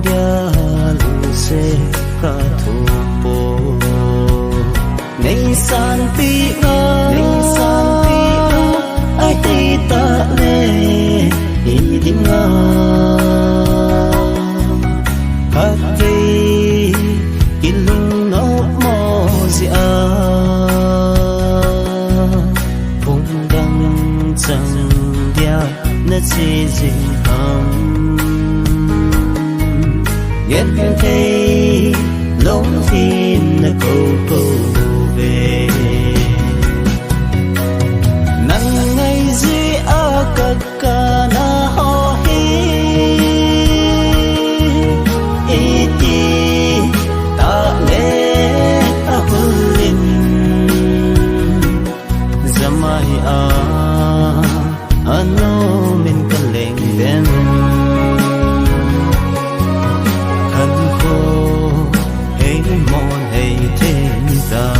dia lu se ka thu po nei san pi nga ai ti ta le ni ding nga ka te ilung no mo zi a phung dang chang dia na chi jing ham nghe thấy lối phim là cô về nắng ngày dưới a cật ca na ho hi iti ta nghe a hulin zamai a ano min kaleng ben mon hay thiên ta